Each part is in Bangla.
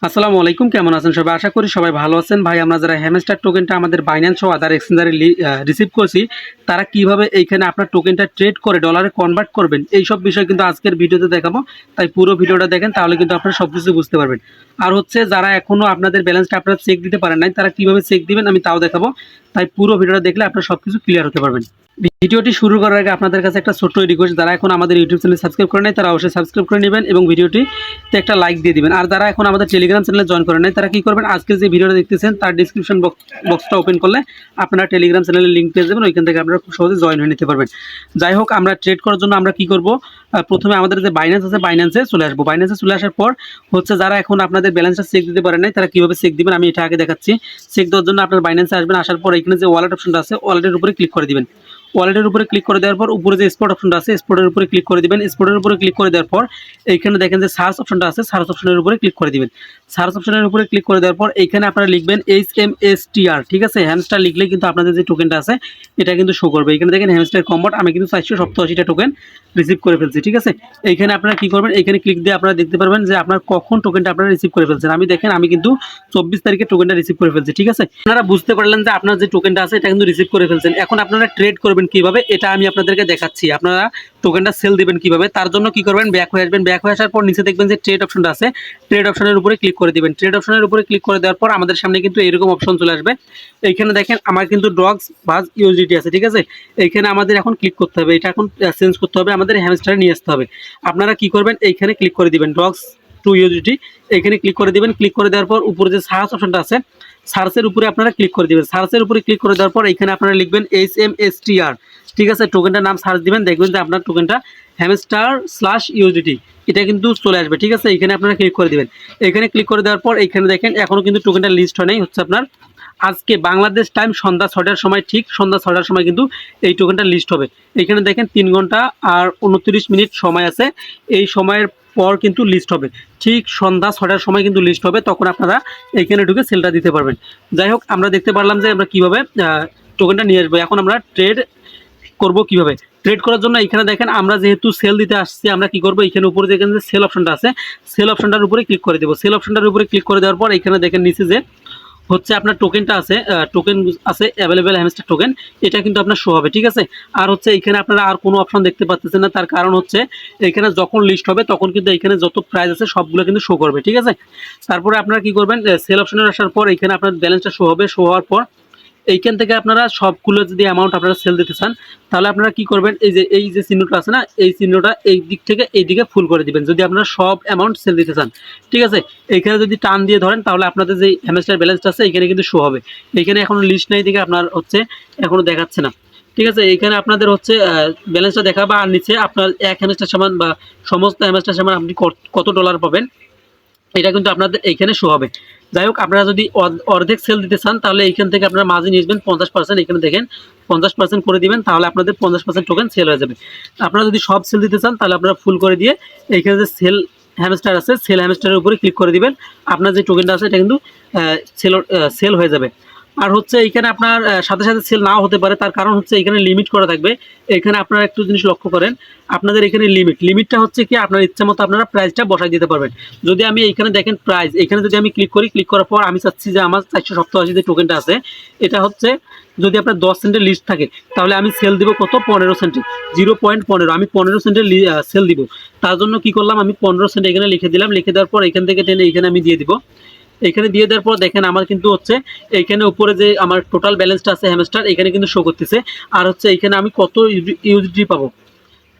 আসসালামু আলাইকুম, কেমন আছেন সবাই? আশা করি সবাই ভালো আছেন। ভাই, আমরা যারা হ্যামস্টার টোকেনটা আমাদের বাইন্যান্স ও আদার এক্সচেঞ্জারে রিসিভ করছি, তারা কিভাবে এইখানে আপনার টোকেনটা ট্রেড করে ডলারে কনভার্ট করবেন, এইসব বিষয় কিন্তু আজকের ভিডিওতে দেখাবো। তাই পুরো ভিডিওটা দেখেন, তাহলে কিন্তু আপনারা সব কিছু বুঝতে পারবেন। আর হচ্ছে যারা এখনও আপনাদের ব্যালেন্সটা আপনারা চেক দিতে পারেন নাই, তারা কিভাবে চেক দিবেন আমি তাও দেখাবো। তাই পুরো ভিডিওটা দেখলে আপনারা সব কিছু ক্লিয়ার হতে পারবেন। ভিডিওটি শুরু করার আগে আপনাদের কাছে একটা ছোট্ট রিকোয়েস্ট, যারা এখন আমাদের ইউটিউব চ্যানেল সাবস্ক্রাইব করে নাই তারা অবশ্যই সাবস্ক্রাইব করে নেবেন এবং ভিডিওটিতে একটা লাইক দিয়ে দিবেন। আর যারা এখন আমাদের টেলিগ্রাম চ্যানেলে জয়েন করেন নাই তারা কী করবেন, আজকে যে ভিডিওটা দেখতেছেন তার ডিসক্রিপশন বক্সটা ওপেন করলে আপনারা টেলিগ্রাম চ্যানেলের লিঙ্ক পেয়ে যাবেন, ওইখান থেকে আপনারা খুব সহজে জয়েন হয়ে নিতে পারবেন। যাই হোক, আমরা ট্রেড করার জন্য আমরা কী করব, প্রথমে আমাদের যে বাইন্যান্স আছে বাইন্যান্সে চলে আসবো। বাইন্যান্সে চলে আসার পর হচ্ছে যারা এখন আপনাদের ব্যালেন্সটা চেক দিতে পারেন নাই তারা কীভাবে চেক দিবেন আমি এটা আগে দেখাচ্ছি। চেক দেওয়ার জন্য আপনার বাইন্যান্সে আসবেন, আসার পর এখানে যে ওয়ালেট অপশনটা আছে ওয়ালেটের উপরে ক্লিক করে দিবেন। ওয়ালেটের উপরে ক্লিক করে দেওয়ার পর উপরে যে স্পট অপশনটা আছে স্পটের উপরে ক্লিক করে দিবেন। স্পটের উপরে ক্লিক করে দেওয়ার পর এইখানে দেখেন যে সার্চ অপশনটা আছে, সার্চ অপশনের উপরে ক্লিক করে দিবেন। সার্চ অপশনের উপরে ক্লিক করে দেওয়ার পর এইখানে আপনারা লিখবেন HMSTR, ঠিক আছে? হ্যামস্টার লিখলে কিন্তু আপনাদের যে টোকেনটা আছে এটা কিন্তু শো করবে। এখানে দেখেন হ্যামস্টার কম্বট, আমি কিন্তু 487টা টোকেন রিসিভ করে ফেলছি, ঠিক আছে? এইখানে আপনারা কি করবেন, এইখানে ক্লিক দিয়ে আপনারা দেখতে পারবেন যে আপনার কখন টোকেনটা আপনারা রিসিভ করে ফেলছেন। আমি দেখেন আমি কিন্তু 24 তারিখে টোকেনটা রিসিভ করে ফেলছি, ঠিক আছে? আপনারা বুঝতে পারলেন যে আপনার যে টোকেনটা আছে এটা কিন্তু রিসিভ করে ফেলছেন। এখন আপনারা ট্রেড করবেন কিভাবে এটা আমি আপনাদেরকে দেখাচ্ছি। আপনারা টোকেনটা সেল দিবেন কিভাবে, তার জন্য কি করবেন, ব্যাক হয়ে আসবেন। ব্যাক হয়ে আসার পর নিচে দেখবেন যে ট্রেড অপশনটা আছে, ট্রেড অপশনের উপরে ক্লিক করে দিবেন। ট্রেড অপশনের উপরে ক্লিক করে দেওয়ার পর আমাদের সামনে কিন্তু এরকম অপশন চলে আসবে। এইখানে দেখেন আমার কিন্তু ডগস বাজ ইউএসডিটি আছে, ঠিক আছে? এইখানে আমাদের এখন ক্লিক করতে হবে, এটা এখন চেঞ্জ করতে হবে, আমাদের হ্যামস্টারে নিয়ে আসতে হবে। আপনারা কি করবেন, এইখানে ক্লিক করে দিবেন ডগস টু ইউএসডিটি, এখানে ক্লিক করে দিবেন। ক্লিক করে দেওয়ার পর উপরে যে সার্চ অপশনটা আছে সার্চের উপরে আপনারা ক্লিক করে দিবেন। সার্চের উপরে ক্লিক করে দেওয়ার পর এখানে আপনারা লিখবেন HMSTR, ঠিক আছে? টোকেনটার নাম সার্চ দিবেন, দেখবেন যে আপনার টোকেনটা হ্যামস্টার/ইউএসডিটি এটা কিন্তু চলে আসবে, ঠিক আছে? এখানে আপনারা ক্লিক করে দিবেন। এখানে ক্লিক করে দেওয়ার পর এখানে দেখেন এখনও কিন্তু টোকেনটা লিস্ট হয় নাই, হচ্ছে আপনার আজকে বাংলাদেশ টাইম সন্ধ্যা 6টার সময়, ঠিক সন্ধ্যা 6টার সময় কিন্তু এই টোকেনটা লিস্ট হবে। এখানে দেখেন 3 ঘন্টা আর 29 মিনিট সময় আছে, এই সময়ের পর কিন্তু লিস্ট হবে। ঠিক সন্ধ্যা 6টার সময় কিন্তু লিস্ট হবে, তখন আপনারা এইখানে ঢুকে সেলটা দিতে পারবেন। যাই হোক, আমরা দেখতে পারলাম যে আমরা কীভাবে টোকেনটা নিয়ে আসবো। এখন আমরা ট্রেড করব কিভাবে। ট্রেড করার জন্য এখানে দেখেন আমরা যেহেতু সেল দিতে আসছি, আমরা কি করব, এখানে উপরে দেখেন যে সেল অপশনটা আছে, সেল অপশনটার উপরে ক্লিক করে দেবো। সেল অপশনটার উপরে ক্লিক করে দেওয়ার পর এখানে দেখেন নিচে যে হচ্ছে আপনার টোকেনটা আছে, টোকেন আছে অ্যাভেলেবেল হ্যামস্টার টোকেন, এটা কিন্তু আপনার শো হবে, ঠিক আছে? আর হচ্ছে এখানে আপনারা আর কোনো অপশন দেখতে পাচ্ছেন না, তার কারণ হচ্ছে এখানে যখন লিস্ট হবে তখন কিন্তু এখানে যত প্রাইস আছে সবগুলো কিন্তু শো করবে, ঠিক আছে? তারপরে আপনারা কি করবেন, সেল অপশনে আসার পর এখানে আপনার ব্যালেন্সটা শো হবে। শো হওয়ার পর এইখান থেকে আপনারা সবগুলো যদি অ্যামাউন্ট আপনারা সেল দিতে চান তাহলে আপনারা কি করবেন, এই যে চিহ্নটা আছে না, এই চিহ্নটা এই দিক থেকে এই দিকে ফুল করে দিবেন যদি আপনারা সব অ্যামাউন্ট সেল দিতে চান, ঠিক আছে? এইখানে যদি টান দিয়ে ধরেন তাহলে আপনাদের যে হ্যামস্টার ব্যালেন্সটা আছে এখানে কিন্তু শো হবে। এইখানে এখনো লিস্ট নাই দিকে আপনার হচ্ছে এখনো দেখাচ্ছে না, ঠিক আছে? এইখানে আপনাদের হচ্ছে ব্যালেন্সটা দেখাবে, আর নিচে আপনার এক হ্যামস্টার সমান বা সমস্ত হ্যামস্টার সমান আপনি কত ডলার পাবেন এটা কিন্তু আপনাদের এইখানে শো হবে। যাই হোক, আপনারা যদি অর্ধেক সেল দিতে চান তাহলে এইখান থেকে আপনারা মাঝে নিয়ে আসবেন 50%, এখানে দেখেন 50% করে দিবেন, তাহলে আপনাদের 50% টোকেন সেল হয়ে যাবে। আপনারা যদি সব সেল দিতে চান তাহলে আপনারা ফুল করে দিয়ে এইখানে যে সেল হ্যামস্টার আছে সেল হ্যামস্টারের উপরে ক্লিক করে দিবেন, আপনার যে টোকেনটা আছে এটা কিন্তু সেল হয়ে যাবে। আর হচ্ছে এইখানে আপনার সাথে সাথে সেল নাও হতে পারে, তার কারণ হচ্ছে এখানে লিমিট করা থাকবে। এখানে আপনারা একটু জিনিস লক্ষ্য করেন, আপনাদের এখানে লিমিটটা হচ্ছে কি আপনার ইচ্ছা মতো আপনারা প্রাইসটা বসাই দিতে পারবেন। যদি আমি এইখানে দেখেন প্রাইস, এখানে যদি আমি ক্লিক করি, ক্লিক করার পর আমি চাচ্ছি যে আমার 487 যে টোকেনটা আছে এটা হচ্ছে যদি আপনার 10 সেন্টের লিস্ট থাকে তাহলে আমি সেল দিব কত, 15 সেন্টে, 0.15, আমি 15 সেন্টের সেল দিব। তার জন্য কি করলাম, আমি 15 সেন্ট এখানে লিখে দিলাম। লিখে দেওয়ার পর এখান থেকে টেনে এখানে আমি দিয়ে দিব। এখানে দিয়ে দেওয়ার পর দেখেন আমার কিন্তু হচ্ছে এইখানে উপরে যে আমার টোটাল ব্যালেন্সটা আছে হ্যামস্টার এখানে কিন্তু শো করতেছে। আর হচ্ছে এইখানে আমি কত ইউএসডি পাবো,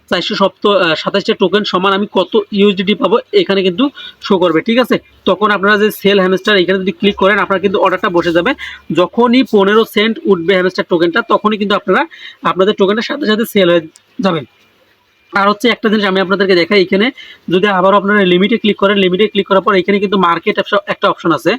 427টা টোকেন সমান আমি কত ইউএসডি পাবো এখানে কিন্তু শো করবে, ঠিক আছে? তখন আপনারা যে সেল হ্যামস্টার এখানে যদি ক্লিক করেন আপনার কিন্তু অর্ডারটা বসে যাবে। যখনই 15 সেন্ট উঠবে হ্যামস্টার টোকেনটা তখনই কিন্তু আপনারা আপনাদের টোকেনটার সাথে সাথে সেল হয়ে যাবে। আর হচ্ছে একটা জিনিস আমি আপনাদেরকে দেখাই, এখানে যদি আবারও আপনারা লিমিটে ক্লিক করেন, লিমিটে ক্লিক করার পর এখানে কিন্তু মার্কেট একটা অপশন আছে।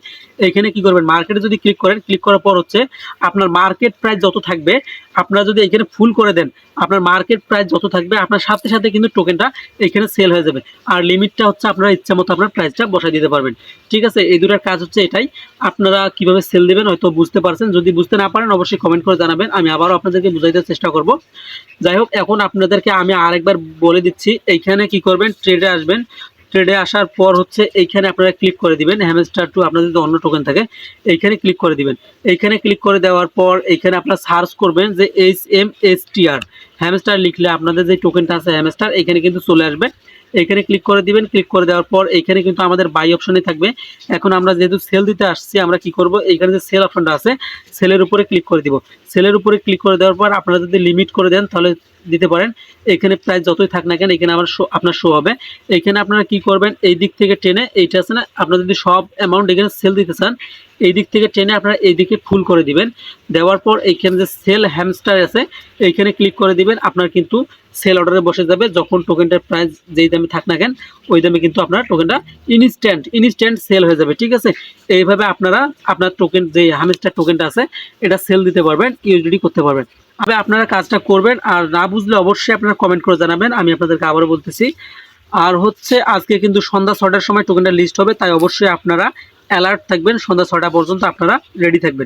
এখানে কি করবেন, মার্কেটে যদি ক্লিক করেন, ক্লিক করার পর হচ্ছে আপনার মার্কেট প্রাইস যত থাকবে আপনারা যদি এখানে ফুল করে দেন, আপনার মার্কেট প্রাইস যত থাকবে আপনার সাথে সাথে কিন্তু টোকেনটা এখানে সেল হয়ে যাবে। আর লিমিটটা হচ্ছে আপনারা ইচ্ছা মতো আপনার প্রাইসটা বসাই দিতে পারবেন, ঠিক আছে? এই দুটার কাজ হচ্ছে এটাই। আপনারা কিভাবে সেল দেবেন হয়তো বুঝতে পারছেন, যদি বুঝতে না পারেন অবশ্যই কমেন্ট করে জানাবেন, আমি আবারও আপনাদেরকে বুঝাইতে চেষ্টা করব। যাই হোক, এখন আপনাদেরকে আমি আরেকবার বলে দিচ্ছি, এইখানে কি করবেন, ট্রেডে আসবেন। ট্রেডে আসার পর হচ্ছে এইখানে আপনারা ক্লিক করে দিবেন হ্যামস্টার টু, আপনাদের যদি অন্য টোকেন থাকে এইখানে ক্লিক করে দিবেন। এইখানে ক্লিক করে দেওয়ার পর এইখানে আপনারা সার্চ করবেন যে HMSTR হ্যামস্টার লিখলে আপনাদের যে টোকেনটা আছে হ্যামস্টার এখানে কিন্তু চলে আসবে। এখানে ক্লিক করে দিবেন। ক্লিক করে দেওয়ার পর এইখানে কিন্তু আমাদের বাই অপশনে থাকবে। এখন আমরা যেহেতু সেল দিতে আসছি আমরা কি করব, এইখানে যে সেল অপশনটা আছে সেলের উপরে ক্লিক করে দিব। সেলের উপরে ক্লিক করে দেওয়ার পর আপনারা যদি লিমিট করে দেন তাহলে দিতে পারেন। এখানে প্রাইস যতই থাক না কেন এখানে আমার আপনার শো হবে। এখানে আপনারা কি করবেন, এই দিক থেকে টেনে এইটা আছে না, আপনারা যদি সব অ্যামাউন্ট এখানে সেল দিতে চান এই দিক থেকে টেনে আপনারা এই দিকে ফুল করে দিবেন। দেওয়ার পর এইখানে যে সেল হ্যামস্টার আছে এইখানে ক্লিক করে দিবেন। আপনার কিন্তু সেল অর্ডারে বসে যাবে। যখন টোকেনটার প্রাইস যেই দামে থাক না কেন ওই দামে কিন্তু আপনার টোকেনটা ইনস্ট্যান্ট সেল হয়ে যাবে। ঠিক আছে, এইভাবে আপনারা আপনার টোকেন যে হ্যামস্টার টোকেনটা আছে এটা সেল দিতে পারবেন, ইউএসডি করতে পারবেন। তবে আপনারা কাজটা করবেন, আর না বুঝলে অবশ্যই আপনারা কমেন্ট করে জানাবেন, আমি আপনাদেরকে আবারও বলতেছি। আর হচ্ছে আজকে কিন্তু সন্ধ্যা 6টার সময় টোকেনটা লিস্ট হবে, তাই অবশ্যই আপনারা অ্যালার্ট থাকবেন, সন্ধ্যা 6টা পর্যন্ত আপনারা রেডি থাকবেন।